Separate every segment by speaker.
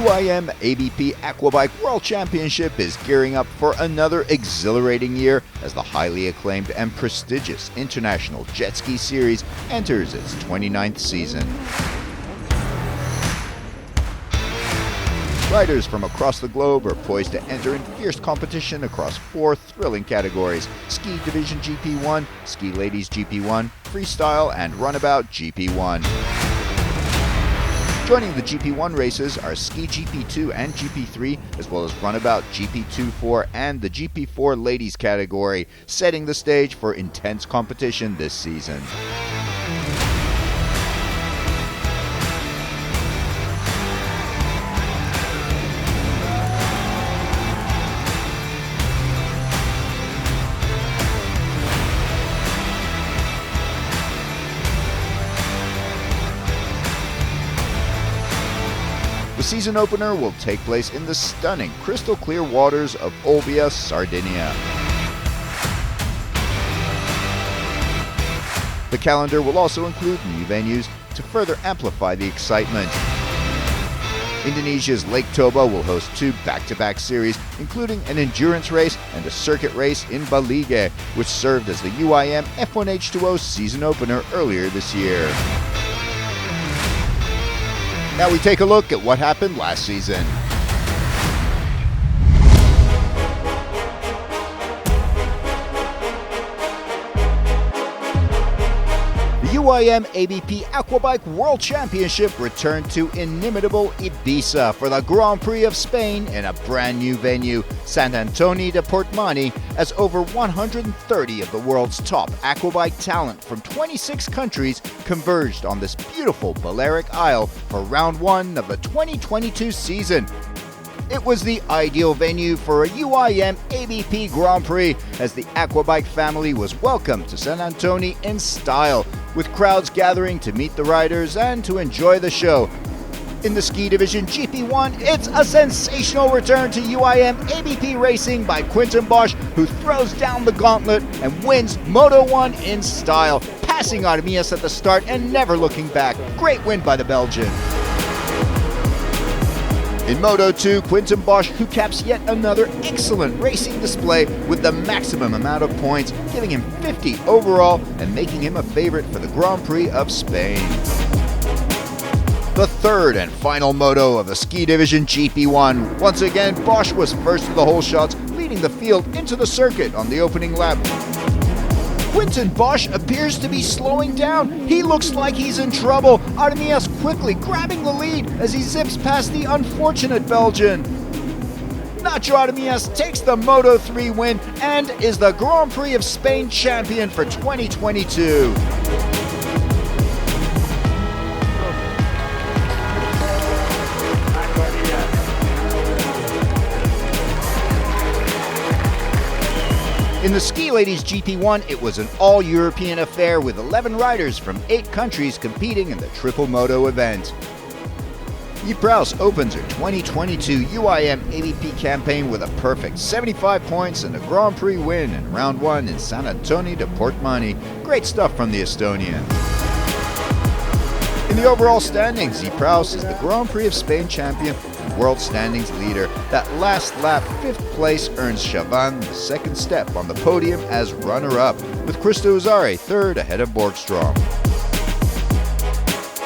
Speaker 1: UIM-ABP Aquabike World Championship is gearing up for another exhilarating year as the highly acclaimed and prestigious International Jet Ski Series enters its 29th season. Riders from across the globe are poised to enter in fierce competition across 4 thrilling categories: Ski Division GP1, Ski Ladies GP1, Freestyle, and Runabout GP1. Joining the GP1 races are Ski GP2 and GP3, as well as Runabout GP24 and the GP4 Ladies category, setting the stage for intense competition this season. The season opener will take place in the stunning crystal clear waters of Olbia, Sardinia. The calendar will also include new venues to further amplify the excitement. Indonesia's Lake Toba will host 2 back-to-back series, including an endurance race and a circuit race in Balige, which served as the UIM F1H2O season opener earlier this year. Now we take a look at what happened last season. The UIM-ABP Aquabike World Championship returned to inimitable Ibiza for the Grand Prix of Spain in a brand new venue, Sant Antoni de Portmany, as over 130 of the world's top aquabike talent from 26 countries converged on this beautiful Balearic Isle for round 1 of the 2022 season. It was the ideal venue for a UIM-ABP Grand Prix, as the Aquabike family was welcomed to Sant Antoni in style, with crowds gathering to meet the riders and to enjoy the show. In the Ski Division GP1, it's a sensational return to UIM-ABP racing by Quinten Bosch, who throws down the gauntlet and wins Moto 1 in style, passing Artemias at the start and never looking back. Great win by the Belgian. In Moto 2, Quinten Bosch, who caps yet another excellent racing display with the maximum amount of points, giving him 50 overall and making him a favorite for the Grand Prix of Spain. The third and final moto of the Ski Division GP1. Once again, Bosch was first to the hole shots, leading the field into the circuit on the opening lap. Quinten Bosch appears to be slowing down. He looks like he's in trouble. Artemias quickly grabbing the lead as he zips past the unfortunate Belgian. Nacho Artemias takes the Moto 3 win and is the Grand Prix of Spain champion for 2022. In the Ski Ladies GP1, it was an all-European affair with 11 riders from 8 countries competing in the Triple Moto event. Prix opens her 2022 UIM-ABP campaign with a perfect 75 points and a Grand Prix win in round 1 in Sant Antoni de Portmany. Great stuff from the Estonian. In the overall standings, Prix is the Grand Prix of Spain champion and world standings leader. That last lap 5th place earns Chavan the second step on the podium as runner-up, with Christo Uzare 3rd ahead of Borgstrom.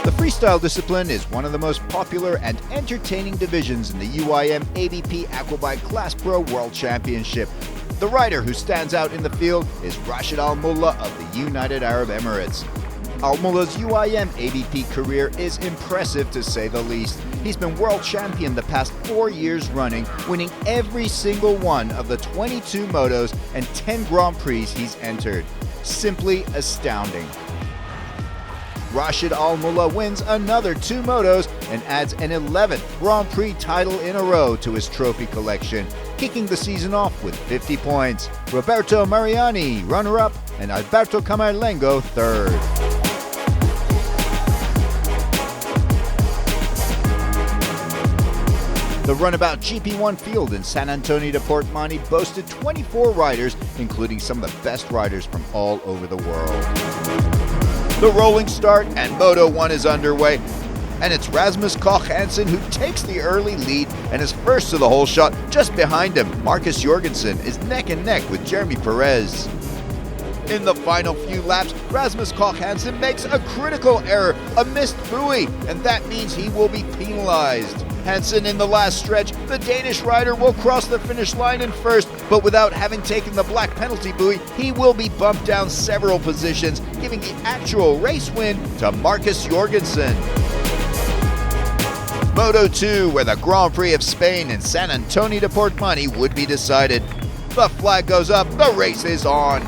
Speaker 1: The freestyle discipline is one of the most popular and entertaining divisions in the UIM-ABP Aquabike Class Pro World Championship. The rider who stands out in the field is Rashid Al Mullah of the United Arab Emirates. Al Mullah's UIM-ABP career is impressive to say the least. He's been world champion the past 4 years running, winning every single one of the 22 motos and 10 Grand Prix he's entered. Simply astounding. Rashid Al Mullah wins another 2 motos and adds an 11th Grand Prix title in a row to his trophy collection, kicking the season off with 50 points. Roberto Mariani, runner-up, and Alberto Camarlengo, 3rd. The Runabout GP1 field in Sant Antoni de Portmany boasted 24 riders, including some of the best riders from all over the world. The rolling start and Moto 1 is underway, And it's Rasmus Koch Hansen who takes the early lead and is first to the hole shot. Just behind him, Marcus Jorgensen is neck and neck with Jeremy Perez. In the final few laps, Rasmus Koch Hansen makes a critical error, a missed buoy, and that means he will be penalized. Hansen in the last stretch, the Danish rider will cross the finish line in first, but without having taken the black penalty buoy, he will be bumped down several positions, giving the actual race win to Marcus Jorgensen. Moto 2, where the Grand Prix of Spain in San Antonio de Portmany would be decided. The flag goes up, the race is on.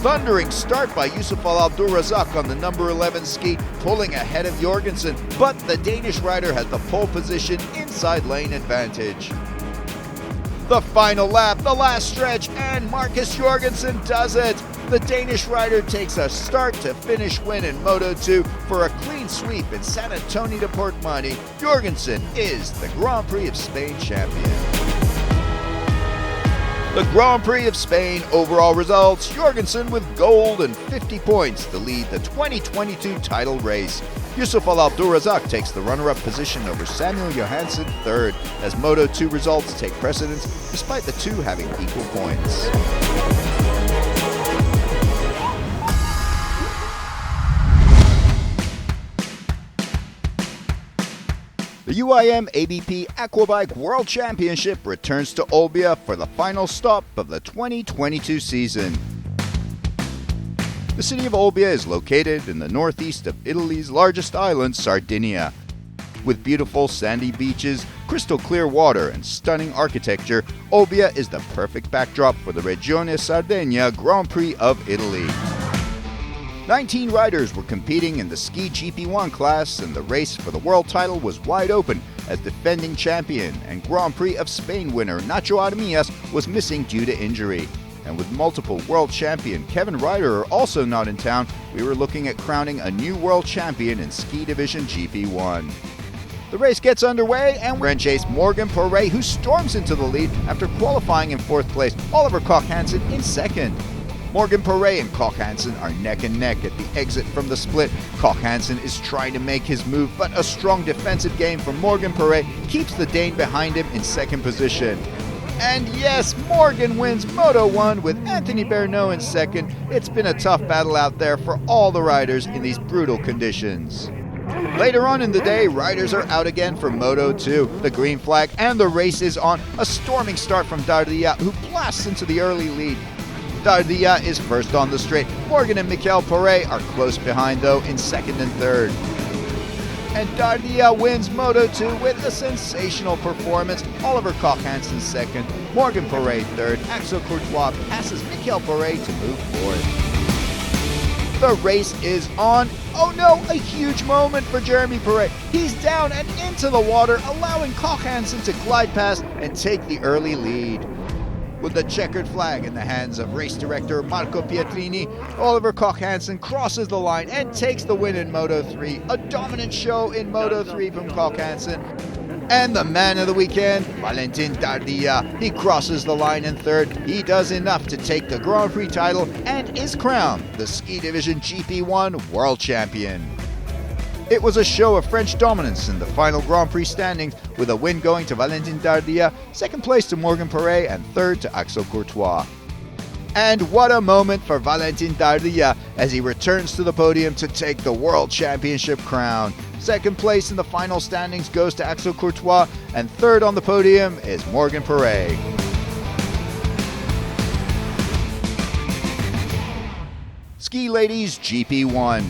Speaker 1: Thundering start by Yusuf Al Abdulrazak on the number 11 ski, pulling ahead of Jorgensen, but the Danish rider has the pole position inside lane advantage. The final lap, the last stretch, and Marcus Jorgensen does it. The Danish rider takes a start-to-finish win in Moto 2 for a clean sweep in San Antonio de Portmany. Jorgensen is the Grand Prix of Spain champion. The Grand Prix of Spain overall results, Jorgensen with gold and 50 points to lead the 2022 title race. Yusuf Al Abdulrazak takes the runner-up position over Samuel Johansson third, as Moto 2 results take precedence despite the two having equal points. The UIM-ABP Aquabike World Championship returns to Olbia for the final stop of the 2022 season. The city of Olbia is located in the northeast of Italy's largest island, Sardinia. With beautiful sandy beaches, crystal clear water, and stunning architecture, Olbia is the perfect backdrop for the Regione Sardegna Grand Prix of Italy. 19 riders were competing in the ski GP1 class, and the race for the world title was wide open as defending champion and Grand Prix of Spain winner Nacho Armias was missing due to injury. And with multiple world champion Kevin Ryder also not in town, we were looking at crowning a new world champion in ski division GP1. The race gets underway and we're in chase Morgan Perret, who storms into the lead after qualifying in fourth place, Oliver Koch Hansen in second. Morgan Perret and Koch Hansen are neck and neck at the exit from the split. Koch Hansen is trying to make his move, but a strong defensive game from Morgan Perret keeps the Dane behind him in second position. And yes, Morgan wins Moto 1 with Anthony Bernaud in second. It's been a tough battle out there for all the riders in these brutal conditions. Later on in the day, riders are out again for Moto 2. The green flag and the race is on. A storming start from Dardia, who blasts into the early lead. Dardia is first on the straight. Morgan and Michael Perret are close behind though in second and third. And Dardia wins Moto 2 with a sensational performance. Oliver Koch Hansen second, Morgan Perret third. Axel Courtois passes Michael Perret to move fourth. The race is on. Oh no, a huge moment for Jeremy Perret. He's down and into the water, allowing Koch Hansen to glide past and take the early lead. With the checkered flag in the hands of race director Marco Pietrini, Oliver Koch Hansen crosses the line and takes the win in Moto 3. A dominant show in Moto 3 from Koch Hansen. And the man of the weekend, Valentin Dardia. He crosses the line in third. He does enough to take the Grand Prix title and is crowned the ski division GP1 world champion. It was a show of French dominance in the final Grand Prix standings, with a win going to Valentin Dardia, second place to Morgan Perret, and third to Axel Courtois. And what a moment for Valentin Dardia as he returns to the podium to take the World Championship crown. Second place in the final standings goes to Axel Courtois, and third on the podium is Morgan Perret. Ski Ladies GP1.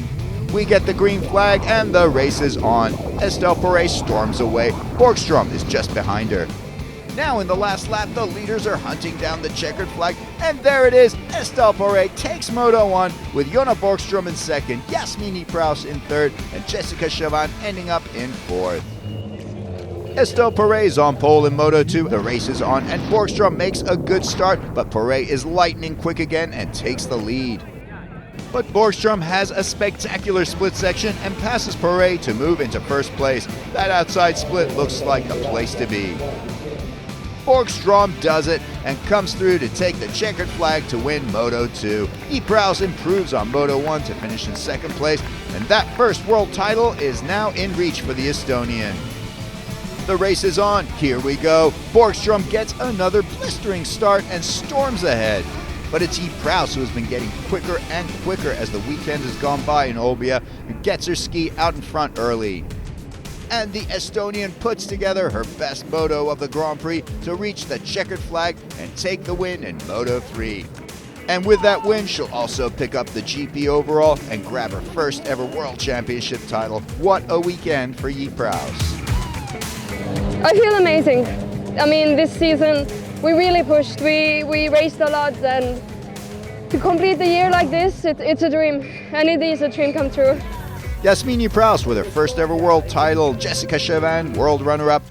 Speaker 1: We get the green flag and the race is on. Estelle Perret storms away. Borgstrom is just behind her. Now in the last lap, the leaders are hunting down the checkered flag, and there it is. Estelle Perret takes Moto 1 with Jonna Borgstrom in second, Yasmini Praus in third, and Jessica Chavan ending up in fourth. Estelle Perret is on pole in Moto 2. The race is on, and Borgstrom makes a good start, but Perret is lightning quick again and takes the lead. But Borgstrom has a spectacular split section and passes Perret to move into first place. That outside split looks like the place to be. Borgstrom does it and comes through to take the checkered flag to win Moto 2. Prix improves on Moto 1 to finish in second place, and that first world title is now in reach for the Estonian. The race is on, here we go. Borgstrom gets another blistering start and storms ahead. But it's Prix who has been getting quicker and quicker as the weekend has gone by in Olbia, who gets her ski out in front early. And the Estonian puts together her best moto of the Grand Prix to reach the checkered flag and take the win in Moto 3. And with that win, she'll also pick up the GP overall and grab her first ever World Championship title. What a weekend for Prix.
Speaker 2: I feel amazing. I mean, this season we really pushed, we raced a lot, and to complete the year like this, it's a dream. And it is a dream come true.
Speaker 1: Jasmine Prous with her first ever world title, Jessica Chauvin, world runner-up,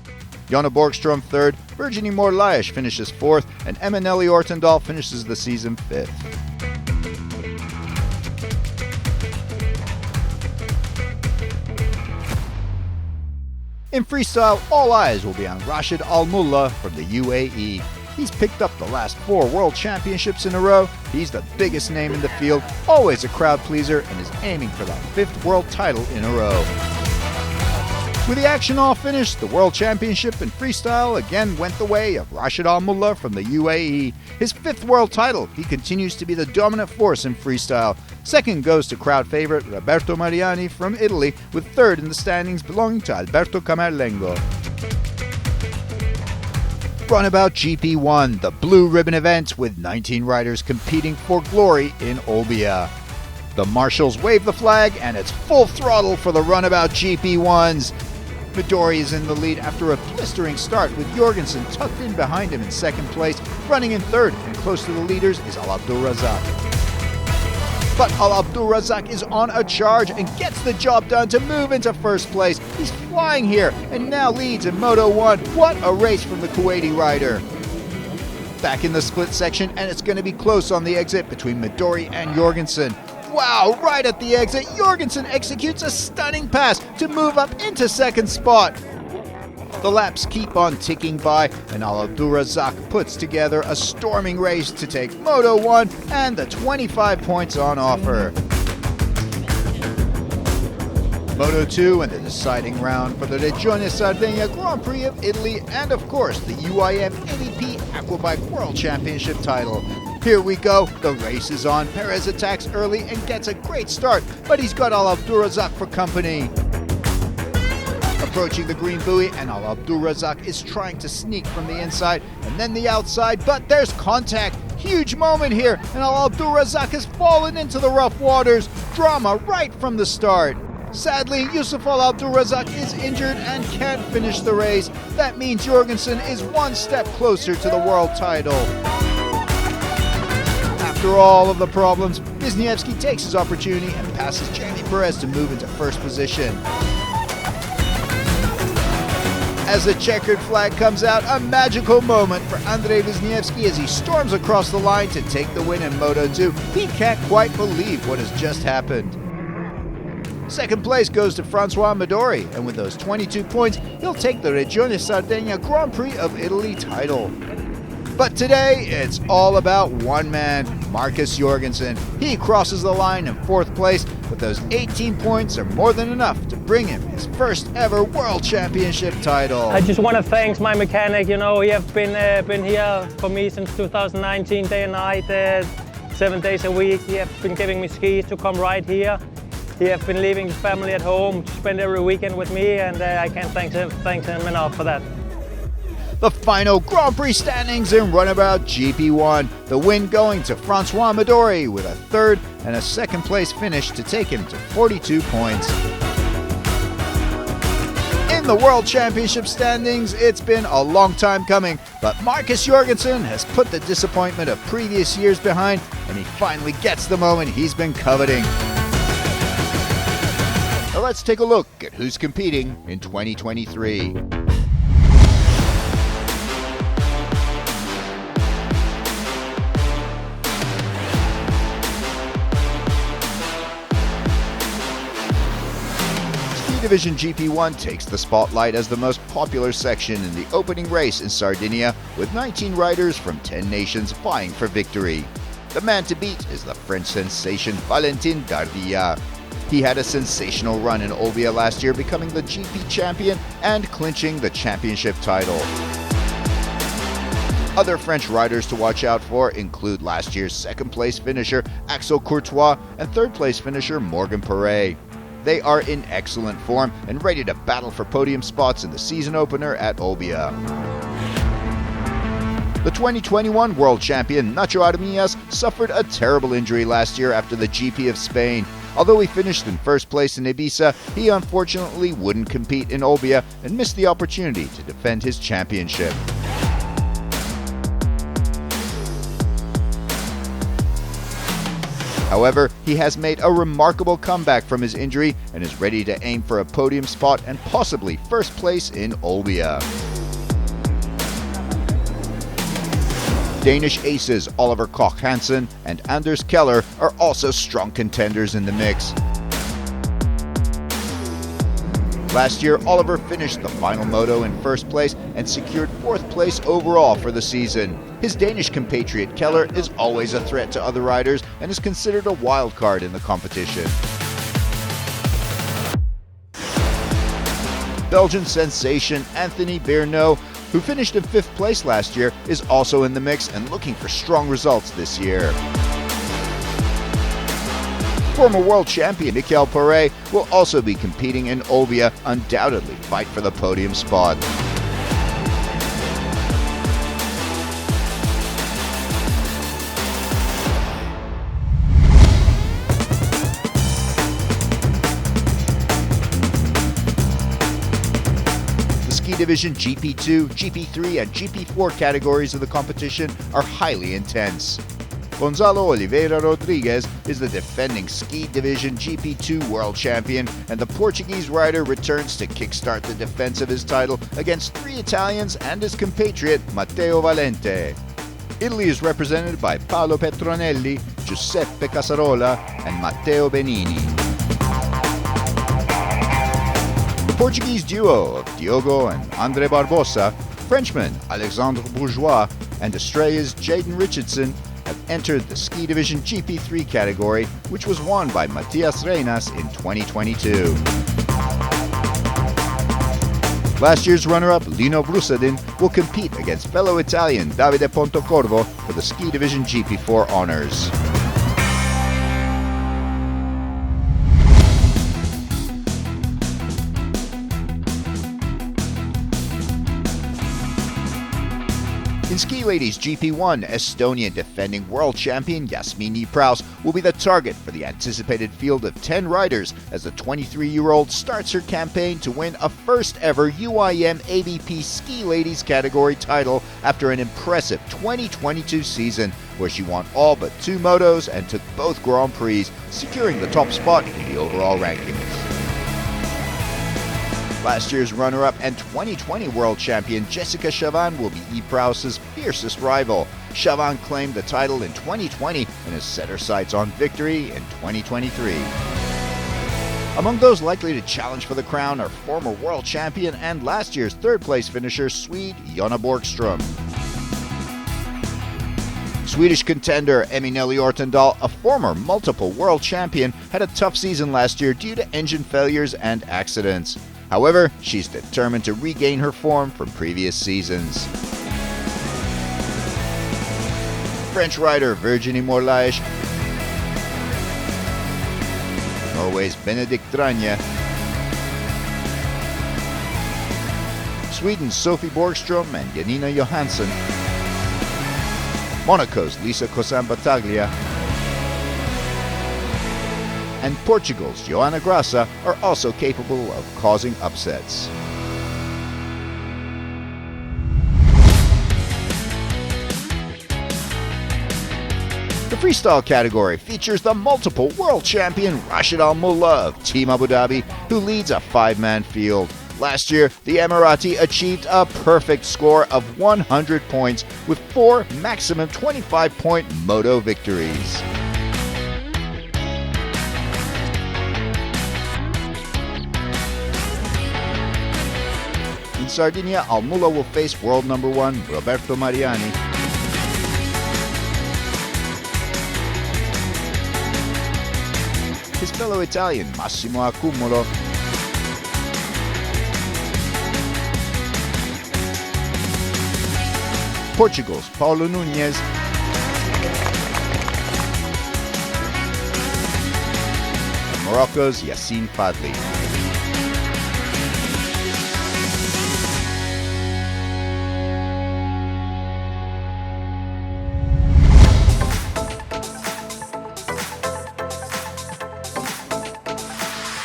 Speaker 1: Jonna Borgstrom third, Virginie Morlaesch finishes fourth, and Eminelli Ortendal finishes the season fifth. In freestyle, all eyes will be on Rashid Al Mullah from the UAE. He's picked up the last 4 world championships in a row. He's the biggest name in the field, always a crowd pleaser, and is aiming for the 5th world title in a row. With the action all finished, the World Championship in freestyle again went the way of Rashid Al Mullah from the UAE. His 5th world title, he continues to be the dominant force in freestyle. Second goes to crowd favorite Roberto Mariani from Italy, with third in the standings belonging to Alberto Camerlengo. Runabout GP1, the blue ribbon event with 19 riders competing for glory in Olbia. The marshals wave the flag and it's full throttle for the Runabout GP1s. Midori is in the lead after a blistering start with Jorgensen tucked in behind him in second place. Running in third and close to the leaders is Al Abdulrazak. But Al Abdulrazak is on a charge and gets the job done to move into first place. He's flying here and now leads in Moto 1. What a race from the Kuwaiti rider. Back in the split section, and it's going to be close on the exit between Midori and Jorgensen. Wow, right at the exit, Jorgensen executes a stunning pass to move up into second spot. The laps keep on ticking by, and Al Abdulrazak puts together a storming race to take Moto 1 and the 25 points on offer. Moto 2 and the deciding round for the Regione Sardegna Grand Prix of Italy, and of course the UIM-ABP Aquabike World Championship title. Here we go, the race is on. Perez attacks early and gets a great start, but he's got Al Abdulrazak for company. Approaching the green buoy, and Al Abdulrazak is trying to sneak from the inside and then the outside, but there's contact. Huge moment here, and Al Abdulrazak has fallen into the rough waters. Drama right from the start. Sadly, Yusuf Al Abdulrazak is injured and can't finish the race. That means Jorgensen is one step closer to the world title. After all of the problems, Wisniewski takes his opportunity and passes Jamie Perez to move into first position. As the checkered flag comes out, a magical moment for Andrei Wisniewski as he storms across the line to take the win in Moto 2. He can't quite believe what has just happened. Second place goes to Francois Midori, and with those 22 points, he'll take the Regione Sardegna Grand Prix of Italy title. But today, it's all about one man, Marcus Jorgensen. He crosses the line in fourth place, but those 18 points are more than enough to bring him his first ever World Championship title.
Speaker 3: I just want to thank my mechanic. You know, he has been here for me since 2019, day and night, 7 days a week. He has been giving me skis to come right here. He has been leaving his family at home to spend every weekend with me, and I can't thank him enough for that.
Speaker 1: The final Grand Prix standings in Runabout GP1. The win going to Francois Midori with a third and a second place finish to take him to 42 points. In the World Championship standings, it's been a long time coming, but Marcus Jorgensen has put the disappointment of previous years behind, and he finally gets the moment he's been coveting. Now let's take a look at who's competing in 2023. Division GP1 takes the spotlight as the most popular section in the opening race in Sardinia, with 19 riders from 10 nations vying for victory. The man to beat is the French sensation Valentin Gardilla. He had a sensational run in Olbia last year, becoming the GP champion and clinching the championship title. Other French riders to watch out for include last year's second-place finisher Axel Courtois and third-place finisher Morgan Prix. They are in excellent form and ready to battle for podium spots in the season opener at Olbia. The 2021 world champion Nacho Armillas suffered a terrible injury last year after the GP of Spain. Although he finished in first place in Ibiza, he unfortunately wouldn't compete in Olbia and missed the opportunity to defend his championship. However, he has made a remarkable comeback from his injury and is ready to aim for a podium spot and possibly first place in Olbia. Danish aces Oliver Koch-Hansen and Anders Keller are also strong contenders in the mix. Last year, Oliver finished the final moto in first place and secured fourth place overall for the season. His Danish compatriot Keller is always a threat to other riders and is considered a wild card in the competition. Belgian sensation Anthony Bernaud, who finished in fifth place last year, is also in the mix and looking for strong results this year. Former world champion Michael Prix will also be competing in Olbia, undoubtedly fight for the podium spot. The Ski Division GP2, GP3 and GP4 categories of the competition are highly intense. Gonzalo Oliveira Rodriguez is the defending Ski Division GP2 world champion, and the Portuguese rider returns to kickstart the defense of his title against three Italians and his compatriot Matteo Valente. Italy is represented by Paolo Petronelli, Giuseppe Casarola, and Matteo Benini. The Portuguese duo of Diogo and André Barbosa, Frenchman Alexandre Bourgeois, and Australia's Jaden Richardson have entered the Ski Division GP3 category, which was won by Matias Reinas in 2022. Last year's runner-up Lino Brusadin will compete against fellow Italian Davide Pontecorvo for the Ski Division GP4 honors. In Ski Ladies GP1, Estonian defending world champion Jasmine Prous will be the target for the anticipated field of 10 riders as the 23-year-old starts her campaign to win a first-ever UIM-ABP Ski Ladies category title after an impressive 2022 season where she won all but 2 motos and took both Grand Prix, securing the top spot in the overall rankings. Last year's runner-up and 2020 world champion Jessica Chavan will be E. Prowse's fiercest rival. Chavan claimed the title in 2020 and has set her sights on victory in 2023. Among those likely to challenge for the crown are former world champion and last year's third-place finisher Swede Jonna Borgström. Swedish contender Eminelli Ortendal, a former multiple world champion, had a tough season last year due to engine failures and accidents. However, she's determined to regain her form from previous seasons. French rider Virginie Morlaes, Norway's Benedikt Dranje, Sweden's Sophie Borgström and Janina Johansson, Monaco's Lisa Cosan Battaglia, and Portugal's Joana Graça are also capable of causing upsets. The freestyle category features the multiple world champion Rashid Al Mullah of Team Abu Dhabi, who leads a 5-man field. Last year, the Emirati achieved a perfect score of 100 points with 4 maximum 25-point moto victories. Sardinia, Almula will face world number 1 Roberto Mariani. His fellow Italian Massimo Accumulo. Portugal's Paulo Nunes. And Morocco's Yassine Fadli.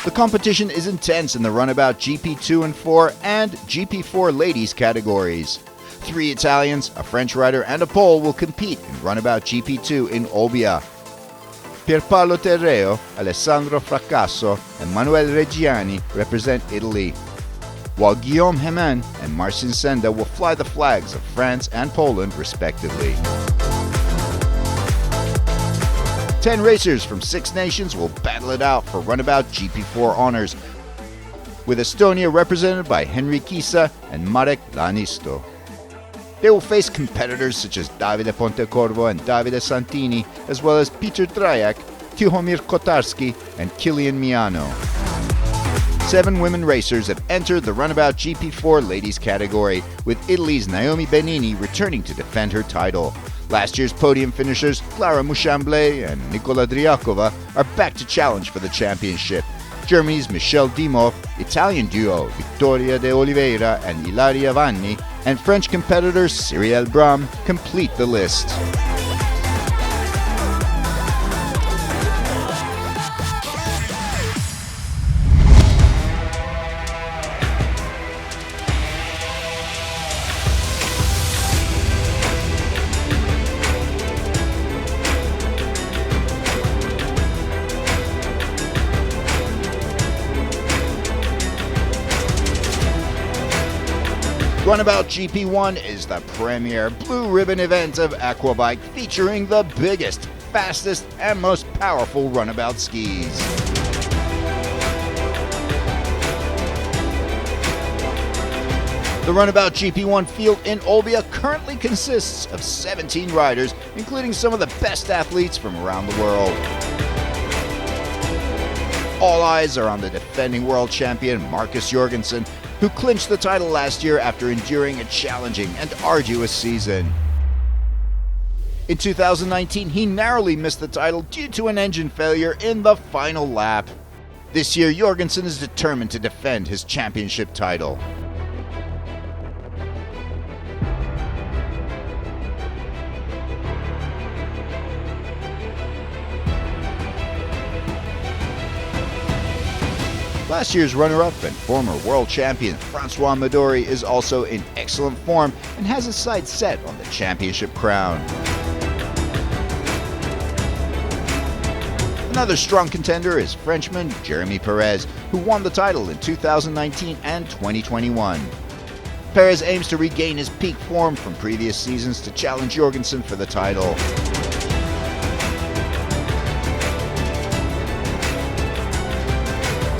Speaker 1: The competition is intense in the Runabout GP2 and 4 and GP4 ladies categories. 3 Italians, a French rider, and a Pole will compete in Runabout GP2 in Olbia. Pierpaolo Terreo, Alessandro Fracasso, and Manuel Reggiani represent Italy, while Guillaume Hemin and Marcin Senda will fly the flags of France and Poland respectively. 10 racers from 6 nations will battle it out for Runabout GP4 honors, with Estonia represented by Henry Kisa and Marek Lanisto. They will face competitors such as Davide Pontecorvo and Davide Santini, as well as Peter Trajak, Tihomir Kotarski, and Kilian Miano. 7 women racers have entered the Runabout GP4 ladies category, with Italy's Naomi Benini returning to defend her title. Last year's podium finishers Clara Mouchamblay and Nicola Driakova are back to challenge for the championship. Germany's Michelle Dimov, Italian duo Vittoria de Oliveira and Ilaria Vanni, and French competitors Cyrielle Bram complete the list. Runabout GP1 is the premier blue ribbon event of Aquabike, featuring the biggest, fastest, and most powerful runabout skis. The Runabout GP1 field in Olbia currently consists of 17 riders, including some of the best athletes from around the world. All eyes are on the defending world champion Marcus Jorgensen, who clinched the title last year after enduring a challenging and arduous season. In 2019, he narrowly missed the title due to an engine failure in the final lap. This year, Jorgensen is determined to defend his championship title. Last year's runner-up and former world champion Francois Midori is also in excellent form and has his sights set on the championship crown. Another strong contender is Frenchman Jeremy Perez, who won the title in 2019 and 2021. Perez aims to regain his peak form from previous seasons to challenge Jorgensen for the title.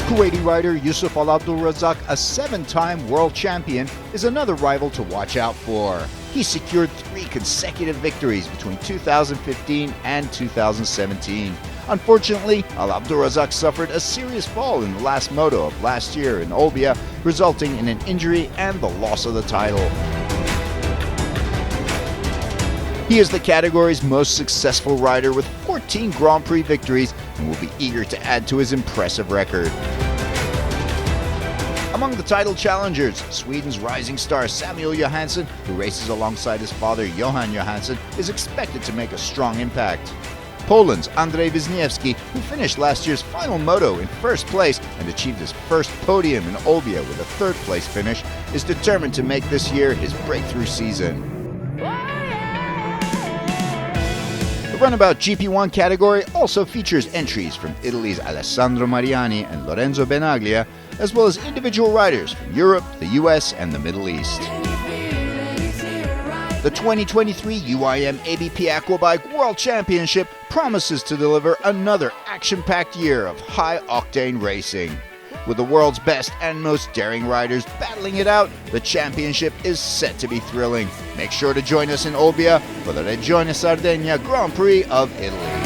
Speaker 1: Kuwaiti rider Yusuf Al Abdul-Razak, a 7-time world champion, is another rival to watch out for. He secured 3 consecutive victories between 2015 and 2017. Unfortunately, Al Abdul-Razak suffered a serious fall in the last moto of last year in Olbia, resulting in an injury and the loss of the title. He is the category's most successful rider with 14 Grand Prix victories and will be eager to add to his impressive record. Among the title challengers, Sweden's rising star Samuel Johansson, who races alongside his father Johan Johansson, is expected to make a strong impact. Poland's Andrzej Wisniewski, who finished last year's final moto in first place and achieved his first podium in Olbia with a third-place finish, is determined to make this year his breakthrough season. The Runabout GP1 category also features entries from Italy's Alessandro Mariani and Lorenzo Benaglia, as well as individual riders from Europe, the US, and the Middle East. The 2023 UIM-ABP Aquabike World Championship promises to deliver another action-packed year of high-octane racing. With the world's best and most daring riders battling it out, the championship is set to be thrilling. Make sure to join us in Olbia for the Regione Sardegna Grand Prix of Italy.